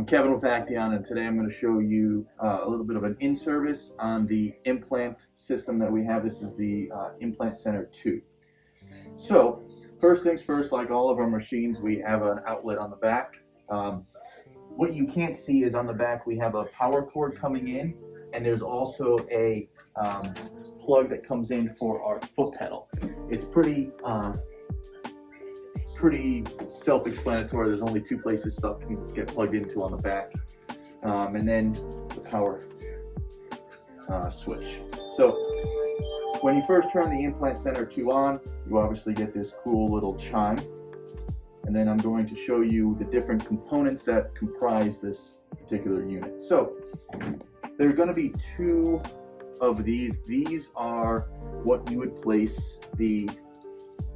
Kevin with Acteon, and today I'm going to show you a little bit of an in-service on the implant system that we have. This is the Implant Center 2. So, first things first, like all of our machines, we have an outlet on the back. What you can't see is on the back we have a power cord coming in, and there's also a plug that comes in for our foot pedal. It's pretty self-explanatory. There's only two places stuff can get plugged into on the back, and then the power switch. So when you first turn the Implant Center 2 on, you obviously get this cool little chime, and then I'm going to show you the different components that comprise this particular unit. So there are going to be two of these. These are what you would place the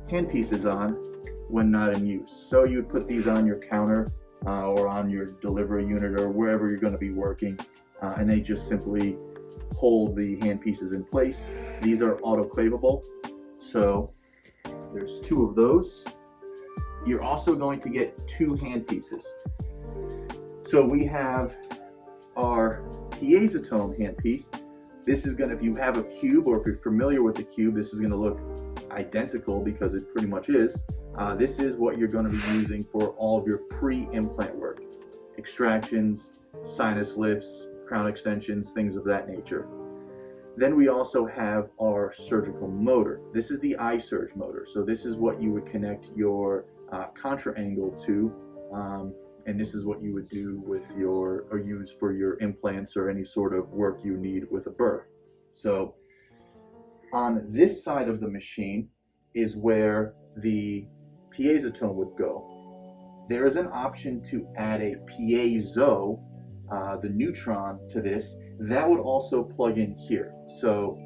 handpieces on when not in use. So you would put these on your counter or on your delivery unit or wherever you're going to be working, and they just simply hold the handpieces in place. These are autoclavable, so there's two of those. You're also going to get two handpieces. So we have our piezotome handpiece. This is going to, if you have a cube or if you're familiar with the cube, this is going to look identical because it pretty much is. This is what you're going to be using for all of your pre-implant work. Extractions, sinus lifts, crown extensions, things of that nature. Then we also have our surgical motor. This is the iSurge motor. So this is what you would connect your contra angle to, and this is what you would do with your, or use for your implants or any sort of work you need with a burr. So on this side of the machine is where the piezotome would go. There is an option to add a piezo, the neutron, to this. That would also plug in here. So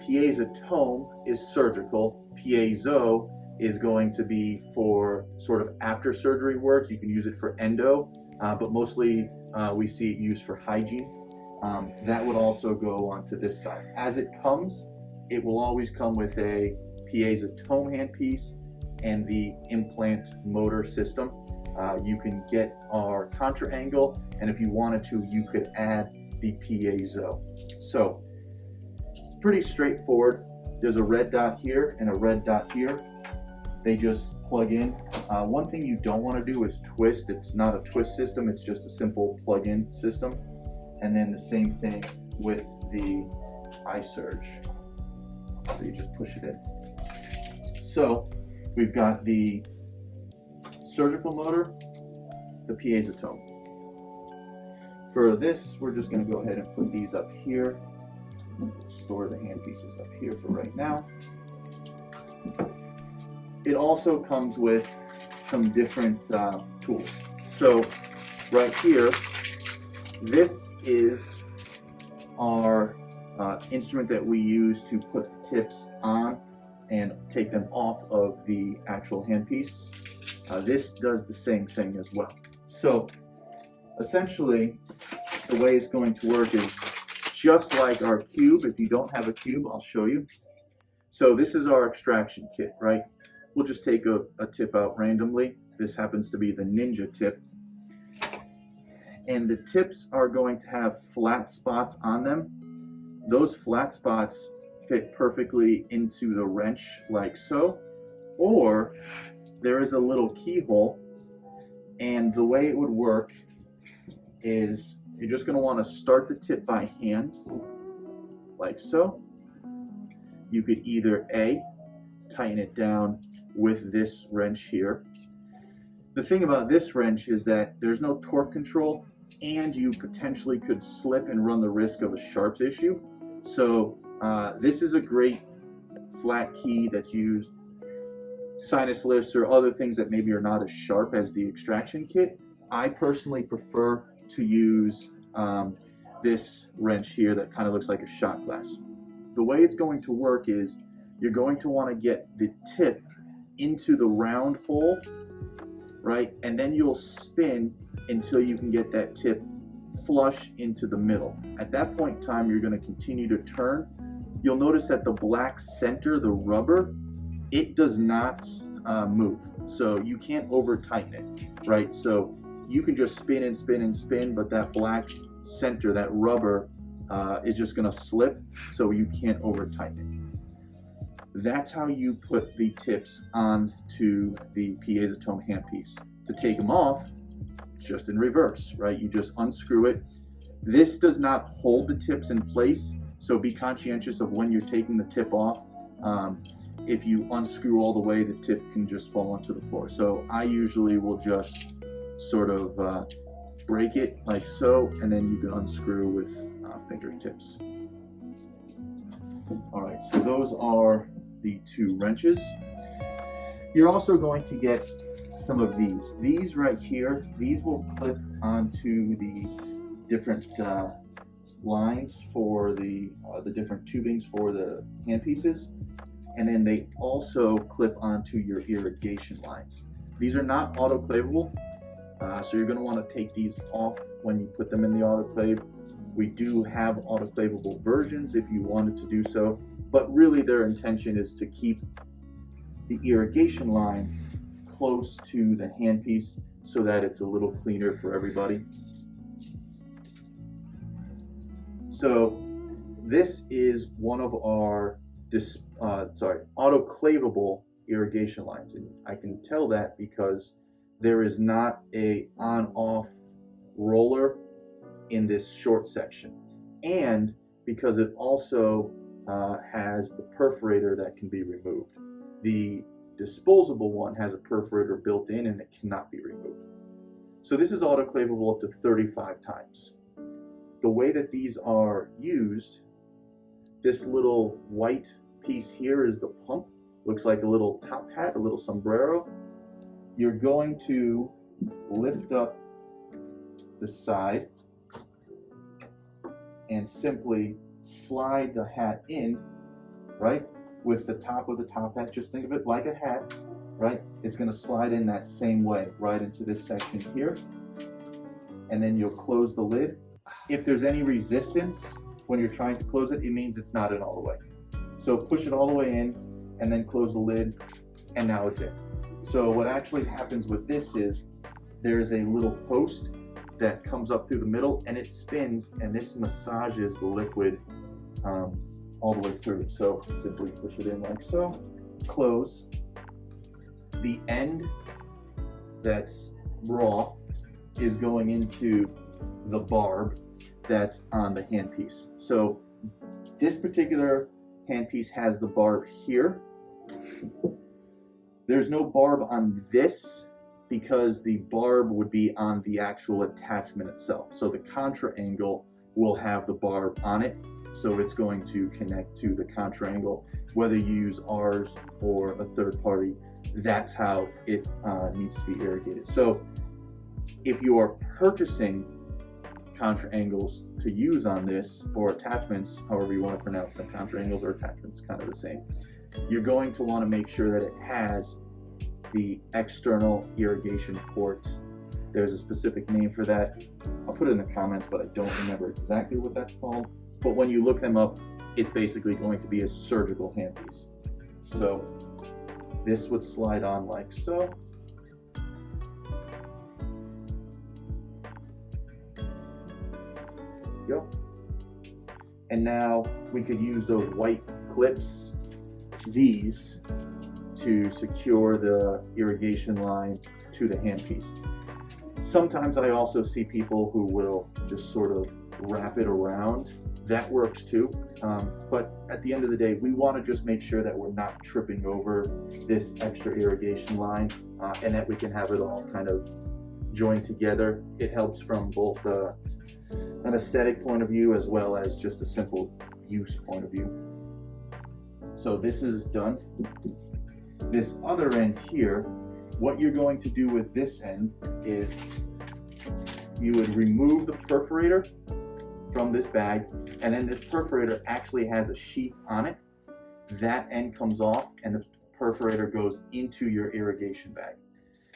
piezotome is surgical. Piezo is going to be for sort of after surgery work. You can use it for endo, but mostly we see it used for hygiene. That would also go onto this side. As it comes, it will always come with a piezotome handpiece and the implant motor system. You can get our contra angle, and if you wanted to, you could add the piezo. So it's pretty straightforward. There's a red dot here and a red dot here. They just plug in. One thing you don't want to do is twist. It's not a twist system, it's just a simple plug-in system. And then the same thing with the iSurge. So you just push it in. So we've got the surgical motor, the piezotome. For this, we're just going to go ahead and put these up here. Store the handpieces up here for right now. It also comes with some different tools. So right here, this is our instrument that we use to put the tips on and take them off of the actual handpiece. This does the same thing as well. So essentially, the way it's going to work is just like our cube. If you don't have a cube, I'll show you. So this is our extraction kit, right? We'll just take a tip out randomly. This happens to be the Ninja tip. And the tips are going to have flat spots on them. Those flat spots fit perfectly into the wrench like so, or there is a little keyhole, and the way it would work is you're just going to want to start the tip by hand like so. You could either A, tighten it down with this wrench here. The thing about this wrench is that there's no torque control, and you potentially could slip and run the risk of a sharps issue. So this is a great flat key that's used sinus lifts or other things that maybe are not as sharp as the extraction kit. I personally prefer to use this wrench here that kind of looks like a shot glass. The way it's going to work is you're going to want to get the tip into the round hole, right? And then you'll spin until you can get that tip flush into the middle. At that point in time, you're going to continue to turn. You'll notice that the black center, the rubber, it does not move. So you can't over tighten it, right? So you can just spin and spin and spin, but that black center, that rubber, is just gonna slip, so you can't over tighten it. That's how you put the tips onto the piezotome handpiece. To take them off, just in reverse, right? You just unscrew it. This does not hold the tips in place, so be conscientious of when you're taking the tip off. If you unscrew all the way, the tip can just fall onto the floor. So I usually will just sort of break it like so, and then you can unscrew with fingertips. All right, so those are the two wrenches. You're also going to get some of these. These right here, these will clip onto the different lines for the different tubings for the handpieces, and then they also clip onto your irrigation lines. These are not autoclavable, so you're going to want to take these off when you put them in the autoclave. We do have autoclavable versions if you wanted to do so, but really their intention is to keep the irrigation line close to the handpiece so that it's a little cleaner for everybody. So this is one of our autoclavable irrigation lines, and I can tell that because there is not a on-off roller in this short section, and because it also has the perforator that can be removed. The disposable one has a perforator built in and it cannot be removed. So this is autoclavable up to 35 times. The way that these are used, this little white piece here is the pump. Looks like a little top hat, a little sombrero. You're going to lift up the side and simply slide the hat in, right, with the top of the top hat. Just think of it like a hat, right? It's going to slide in that same way right into this section here, and then you'll close the lid. If there's any resistance when you're trying to close it, it means it's not in all the way. So push it all the way in and then close the lid, and now it's in. So what actually happens with this is there's a little post that comes up through the middle and it spins, and this massages the liquid all the way through. So simply push it in like so, close. The end that's raw is going into the barb that's on the handpiece. So this particular handpiece has the barb here. There's no barb on this because the barb would be on the actual attachment itself. So the contra angle will have the barb on it, so it's going to connect to the contra angle. Whether you use ours or a third party, that's how it needs to be irrigated. So if you are purchasing contra angles to use on this, or attachments, however you want to pronounce them, contra angles or attachments, kind of the same, you're going to want to make sure that it has the external irrigation port. There's a specific name for that. I'll put it in the comments, but I don't remember exactly what that's called. But when you look them up, it's basically going to be a surgical handpiece. So this would slide on like so. Go. And now we could use those white clips, these, to secure the irrigation line to the handpiece. Sometimes I also see people who will just sort of wrap it around. That works too, but at the end of the day, we want to just make sure that we're not tripping over this extra irrigation line, and that we can have it all kind of joined together. It helps from both an aesthetic point of view as well as just a simple use point of view. So this is done. This other end here, what you're going to do with this end is you would remove the perforator from this bag, and then this perforator actually has a sheath on it. That end comes off and the perforator goes into your irrigation bag.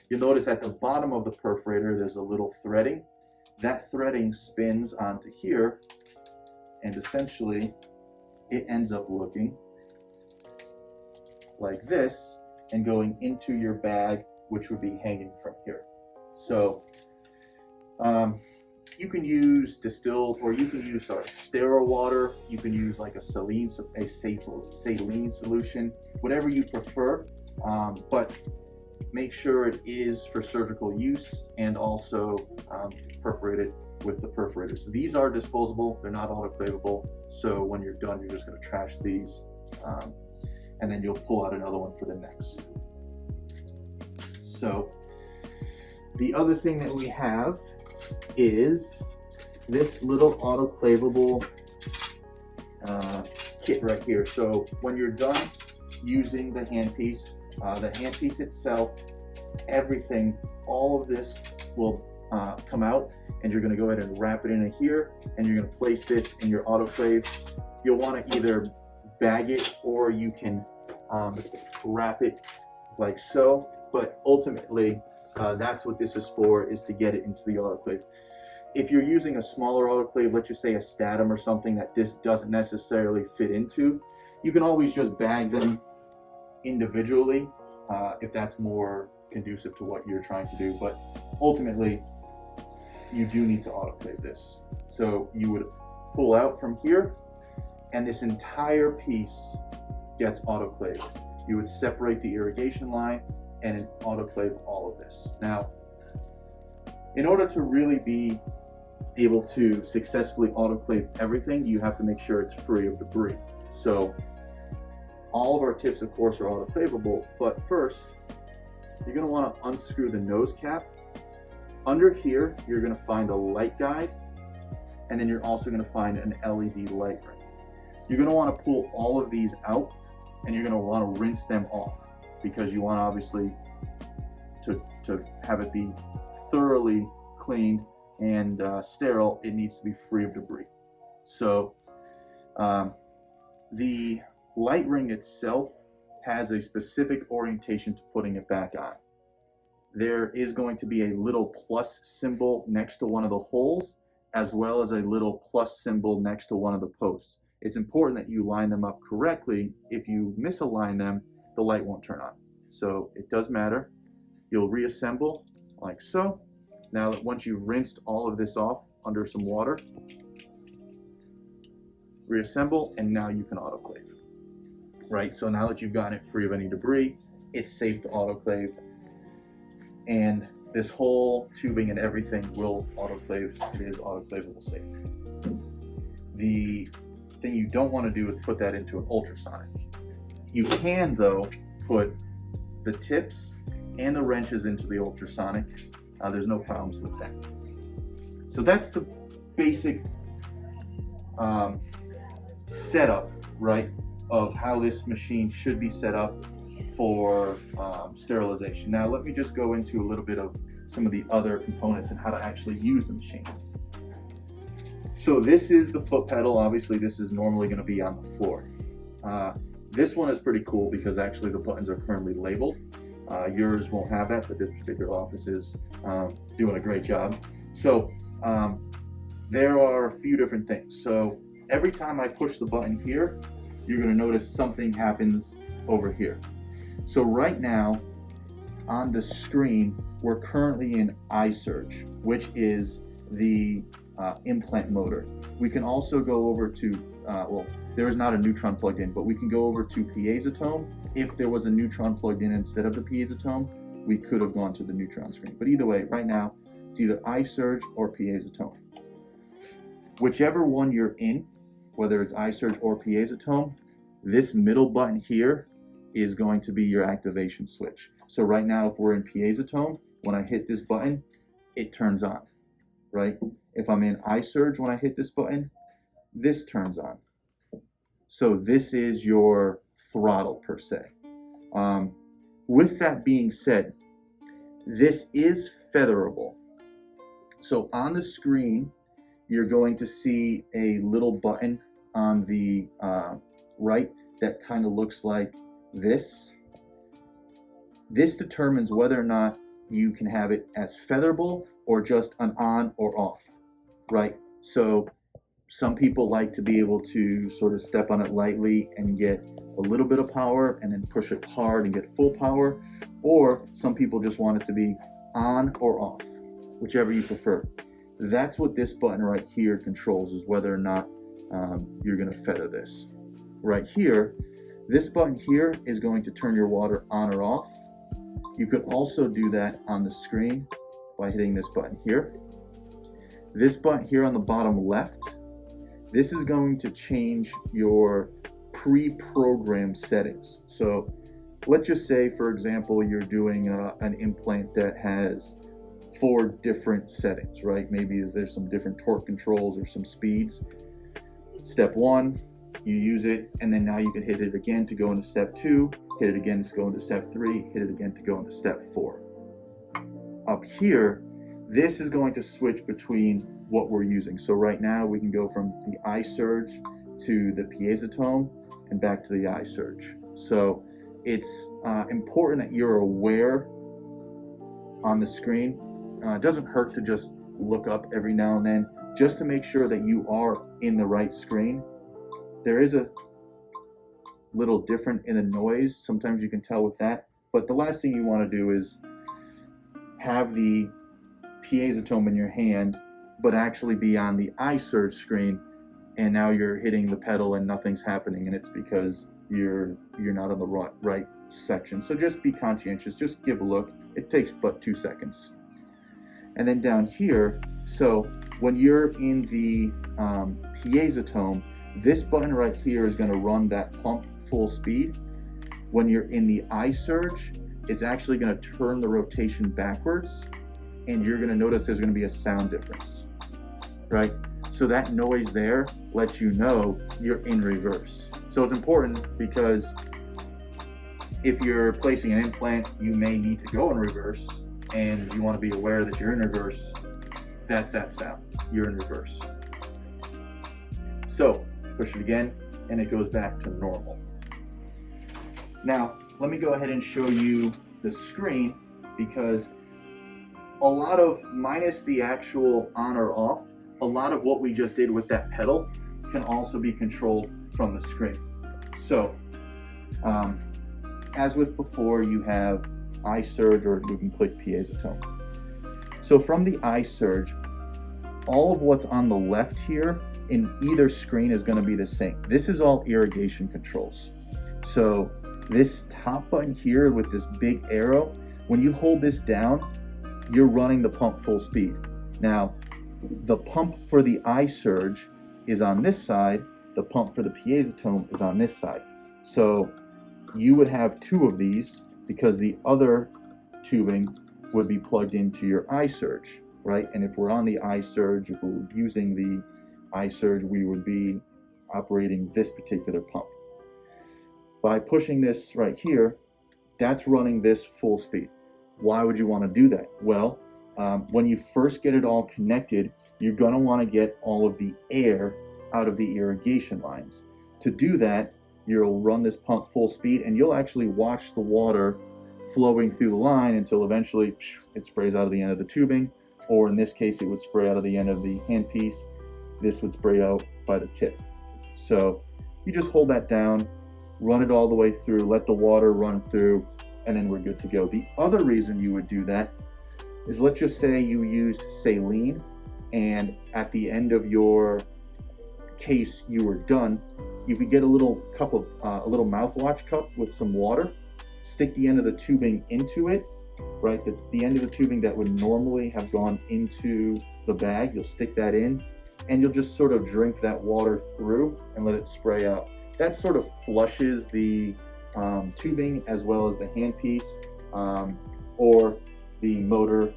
You'll notice at the bottom of the perforator there's a little threading. That threading spins onto here, and essentially it ends up looking like this and going into your bag, which would be hanging from here. So You can use distilled, or you can use sterile water. You can use like a saline solution, whatever you prefer. But make sure it is for surgical use and also perforated with the perforator. So these are disposable, they're not autoclavable. So when you're done, you're just going to trash these, and then you'll pull out another one for the next. So the other thing that we have is this little autoclavable kit right here. So when you're done using the handpiece itself, everything, all of this will come out, and you're going to go ahead and wrap it in here, and you're going to place this in your autoclave. You'll want to either bag it, or you can wrap it like so, but ultimately that's what this is for, is to get it into the autoclave. If you're using a smaller autoclave, let's just say a Statum or something that this doesn't necessarily fit into, you can always just bag them individually if that's more conducive to what you're trying to do. But ultimately, you do need to autoclave this. So you would pull out from here, and this entire piece gets autoclaved. You would separate the irrigation line and autoclave all of this. Now, in order to really be able to successfully autoclave everything, you have to make sure it's free of debris. So all of our tips, of course, are autoclavable, but first, you're going to want to unscrew the nose cap. Under here, you're going to find a light guide, and then you're also going to find an LED light ring. You're going to want to pull all of these out, and you're going to want to rinse them off, because you want, obviously, to have it be thoroughly cleaned and sterile. It needs to be free of debris. So the light ring itself has a specific orientation to putting it back on. There is going to be a little plus symbol next to one of the holes, as well as a little plus symbol next to one of the posts. It's important that you line them up correctly. If you misalign them, the light won't turn on. So it does matter. You'll reassemble like so. Now, once you've rinsed all of this off under some water, reassemble, and now you can autoclave. Right, so now that you've gotten it free of any debris, it's safe to autoclave, and this whole tubing and everything will autoclave. It is autoclavable safe. The thing you don't want to do is put that into an ultrasonic. You can, though, put the tips and the wrenches into the ultrasonic. There's no problems with that. So that's the basic setup, right, of how this machine should be set up for sterilization. Now let me just go into a little bit of some of the other components and how to actually use the machine. So this is the foot pedal. Obviously this is normally going to be on the floor. This one is pretty cool because actually the buttons are currently labeled. Yours won't have that, but this particular office is doing a great job. So there are a few different things. So every time I push the button here, you're going to notice something happens over here. So right now on the screen, we're currently in iSurge, which is the implant motor. We can also go over to, well, there is not a neutron plugged in, but we can go over to piezotome. If there was a neutron plugged in instead of the piezotome, we could have gone to the neutron screen. But either way, right now, it's either iSurge or piezotome. Whichever one you're in, whether it's iSurge or piezotome, this middle button here is going to be your activation switch. So right now, if we're in piezotome, when I hit this button, it turns on, right? If I'm in iSurge, when I hit this button, this turns on. So this is your throttle per se. With that being said, this is featherable. So on the screen, you're going to see a little button on the right that kind of looks like this. This determines whether or not you can have it as featherable or just an on or off, right? So some people like to be able to sort of step on it lightly and get a little bit of power and then push it hard and get full power, or some people just want it to be on or off, whichever you prefer. That's what this button right here controls, is whether or not you're going to feather this. Right here, this button here is going to turn your water on or off. You could also do that on the screen by hitting this button here. This button here on the bottom left, this is going to change your pre-programmed settings. So let's just say, for example, you're doing an implant that has 4 different settings, right? Maybe there's some different torque controls or some speeds. Step 1, you use it, and then now you can hit it again to go into step 2, hit it again to go into step 3, hit it again to go into step 4. Up here, this is going to switch between what we're using. So right now we can go from the iSurge to the piezotome and back to the iSurge. So it's important that you're aware on the screen. It doesn't hurt to just look up every now and then just to make sure that you are in the right screen. There is a little different in the noise. Sometimes you can tell with that. But the last thing you want to do is have the piezotome in your hand but actually be on the iSurge screen, and now you're hitting the pedal and nothing's happening, and it's because you're not on the right section. So just be conscientious, just give a look. It takes but 2 seconds. And then down here, so when you're in the piezotome, this button right here is going to run that pump full speed. When you're in the iSurge, it's actually going to turn the rotation backwards, and you're going to notice there's going to be a sound difference, right? So that noise there lets you know you're in reverse. So it's important because if you're placing an implant, you may need to go in reverse, and you want to be aware that you're in reverse. That's that sound. You're in reverse. So push it again, and it goes back to normal. Now, let me go ahead and show you the screen, because a lot of, minus the actual on or off, a lot of what we just did with that pedal can also be controlled from the screen. So, as with before, you have iSurge, or we can click piezotome. So from the iSurge, all of what's on the left here in either screen is going to be the same. This is all irrigation controls. So this top button here with this big arrow, when you hold this down, you're running the pump full speed. Now, the pump for the iSurge is on this side, the pump for the piezotome is on this side. So you would have 2 of these, because the other tubing would be plugged into your iSurge, right? And if we're on the iSurge, if we're using the iSurge, we would be operating this particular pump. By pushing this right here, that's running this full speed. Why would you want to do that? Well, when you first get it all connected, you're going to want to get all of the air out of the irrigation lines. To do that, you'll run this pump full speed, and you'll actually watch the water flowing through the line until eventually it sprays out of the end of the tubing, or in this case, it would spray out of the end of the handpiece. This would spray out by the tip. So you just hold that down, run it all the way through, let the water run through, and then we're good to go. The other reason you would do that is, let's just say you used saline, and at the end of your case you were done. You could get a little cup of a little mouthwash cup with some water, stick the end of the tubing into it, right? The end of the tubing that would normally have gone into the bag, you'll stick that in, and you'll just sort of drink that water through and let it spray out. That sort of flushes the tubing as well as the handpiece or the motor,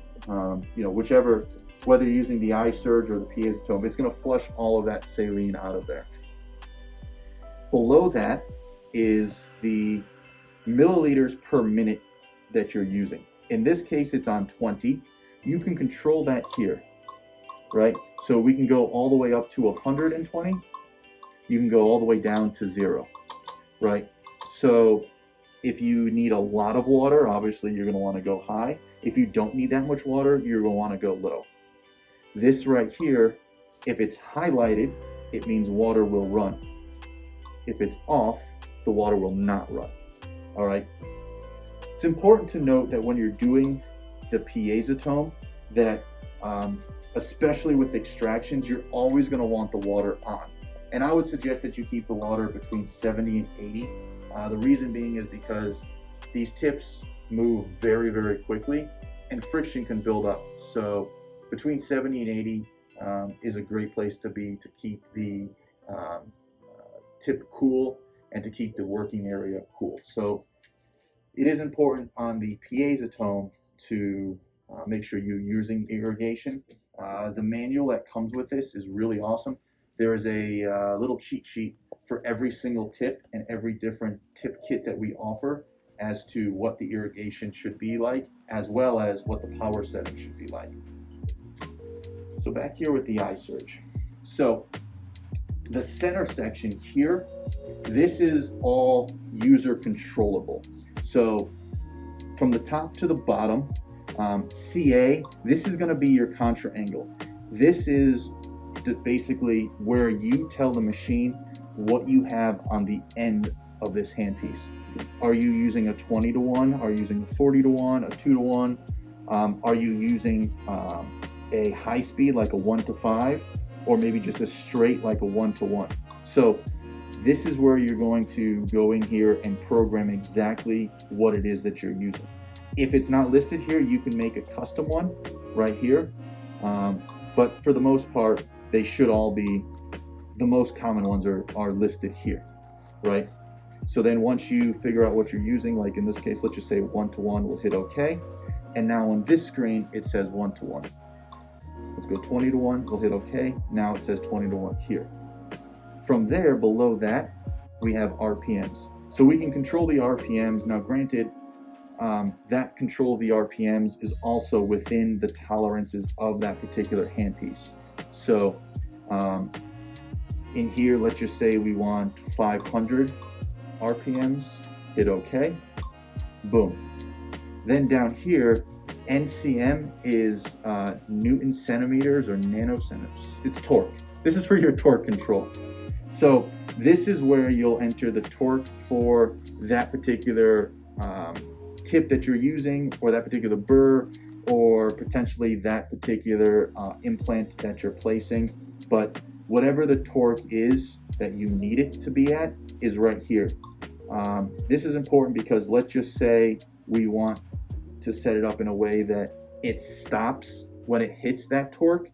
whichever, whether you're using the iSurge or the piezotome, it's going to flush all of that saline out of there. Below that is the milliliters per minute that you're using. In this case, it's on 20. You can control that here, right? So we can go all the way up to 120. You can go all the way down to 0, right? So if you need a lot of water, obviously you're going to want to go high. If you don't need that much water, you're going to want to go low. This right here, if it's highlighted, it means water will run. If it's off, the water will not run. All right. It's important to note that when you're doing the piezotome, that especially with extractions, you're always going to want the water on. And I would suggest that you keep the water between 70 and 80. The reason being is because these tips move very, very quickly and friction can build up. So between 70 and 80 is a great place to be to keep the tip cool and to keep the working area cool. So it is important on the piezotomes to make sure you're using irrigation. The manual that comes with this is really awesome. There is a little cheat sheet for every single tip and every different tip kit that we offer as to what the irrigation should be like, as well as what the power setting should be like. So back here with the iSurge. So the center section here, this is all user controllable. So from the top to the bottom, CA, this is going to be your contra angle. This is basically where you tell the machine what you have on the end of this handpiece. Are you using a 20-to-1? Are you using a 40-to-1? A 2-to-1? Are you using a high speed like a 1-to-5? Or maybe just a straight like a 1-to-1? So this is where you're going to go in here and program exactly what it is that you're using. If it's not listed here, you can make a custom one right here. But for the most part, they should all be, the most common ones are listed here, right? So then once you figure out what you're using, like in this case, let's just say 1-to-1, we'll hit OK. And now on this screen, it says 1-to-1. Let's go 20-to-1, we'll hit OK. Now it says 20-to-1 here. From there, below that, we have RPMs. So we can control the RPMs. Now granted, that control of the RPMs is also within the tolerances of that particular handpiece. So in here, let's just say we want 500 RPMs, hit OK, boom. Then down here, NCM is Newton centimeters or nanocentimeters. It's torque. This is for your torque control. So this is where you'll enter the torque for that particular tip that you're using, or that particular burr, or potentially that particular implant that you're placing. But whatever the torque is that you need it to be at is right here. This is important because let's just say we want to set it up in a way that it stops when it hits that torque.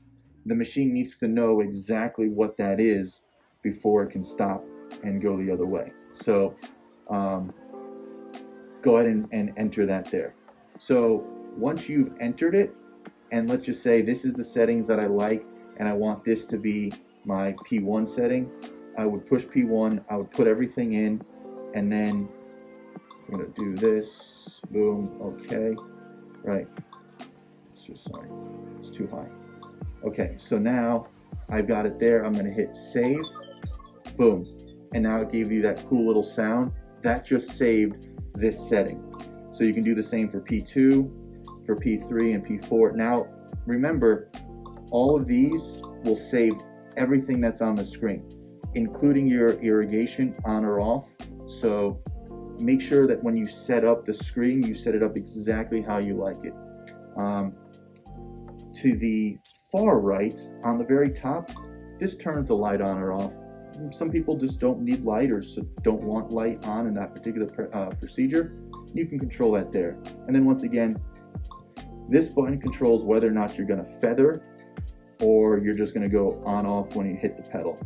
The machine needs to know exactly what that is before it can stop and go the other way. So go ahead and enter that there. So once you've entered it, and let's just say this is the settings that I like, and I want this to be my P1 setting, I would push P1, I would put everything in, and then I'm gonna do this, boom, okay, right, sorry, it's too high. Okay, so now I've got it there, I'm gonna hit save, boom, and now it gave you that cool little sound. That just saved this setting. So you can do the same for P2, for P3 and P4. Now, remember, all of these will save everything that's on the screen, including your irrigation on or off. So make sure that when you set up the screen, you set it up exactly how you like it. To the far right, on the very top, this turns the light on or off. Some people just don't need light or don't want light on in that particular procedure. You can control that there. And then once again, this button controls whether or not you're going to feather or you're just going to go on off when you hit the pedal.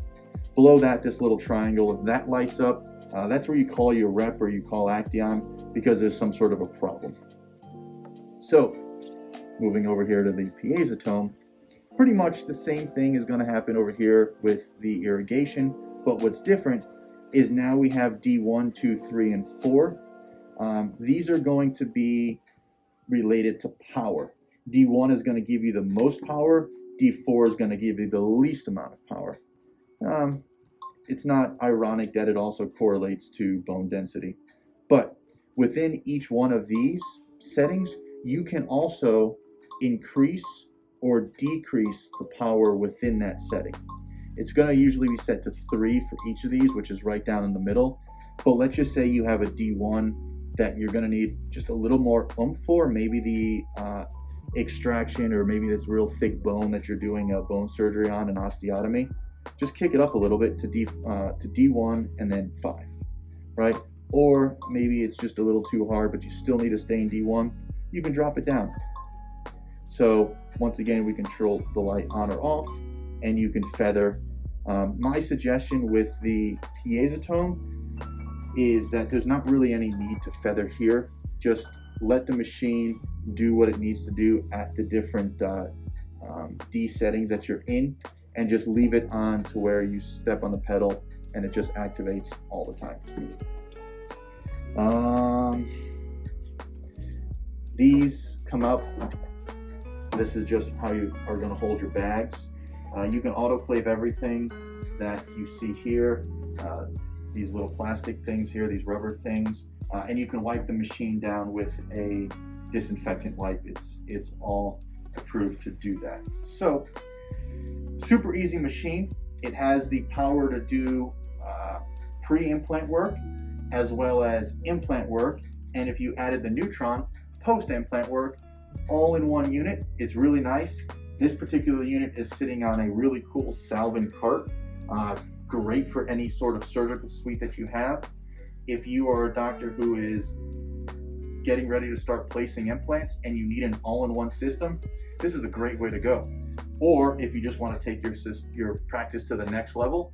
Below that, this little triangle, if that lights up, that's where you call your rep or you call Acteon because there's some sort of a problem. So moving over here to the piezotome, pretty much the same thing is going to happen over here with the irrigation, but what's different is now we have D1, 2, 3, and 4. These are going to be related to power. D1 is going to give you the most power, D4 is going to give you the least amount of power. It's not ironic that it also correlates to bone density. But within each one of these settings, you can also increase or decrease the power within that setting. It's going to usually be set to 3 for each of these, which is right down in the middle. But let's just say you have a D1 that you're going to need just a little more oomph for. Maybe extraction, or maybe this real thick bone that you're doing a bone surgery on, an osteotomy, just kick it up a little bit to D1 and then 5, right? Or maybe it's just a little too hard, but you still need to stay in D1, you can drop it down. So once again, we control the light on or off, and you can feather. My suggestion with the piezotome is that there's not really any need to feather here. Just let the machine do what it needs to do at the different D settings that you're in, and just leave it on to where you step on the pedal and it just activates all the time. These come up. This is just how you are going to hold your bags. You can autoclave everything that you see here, these little plastic things here, these rubber things, and you can wipe the machine down with a disinfectant wipe. It's all approved to do that. So, super easy machine. It has the power to do pre-implant work as well as implant work, and if you added the Neutron, post-implant work, all in one unit. It's really nice. This particular unit is sitting on a really cool Salvin cart. Great for any sort of surgical suite that you have. If you are a doctor who is getting ready to start placing implants and you need an all-in-one system, this is a great way to go. Or if you just want to take your practice to the next level,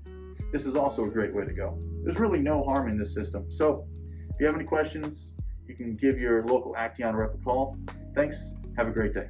this is also a great way to go. There's really no harm in this system. So if you have any questions, you can give your local Acteon rep a call. Thanks. Have a great day.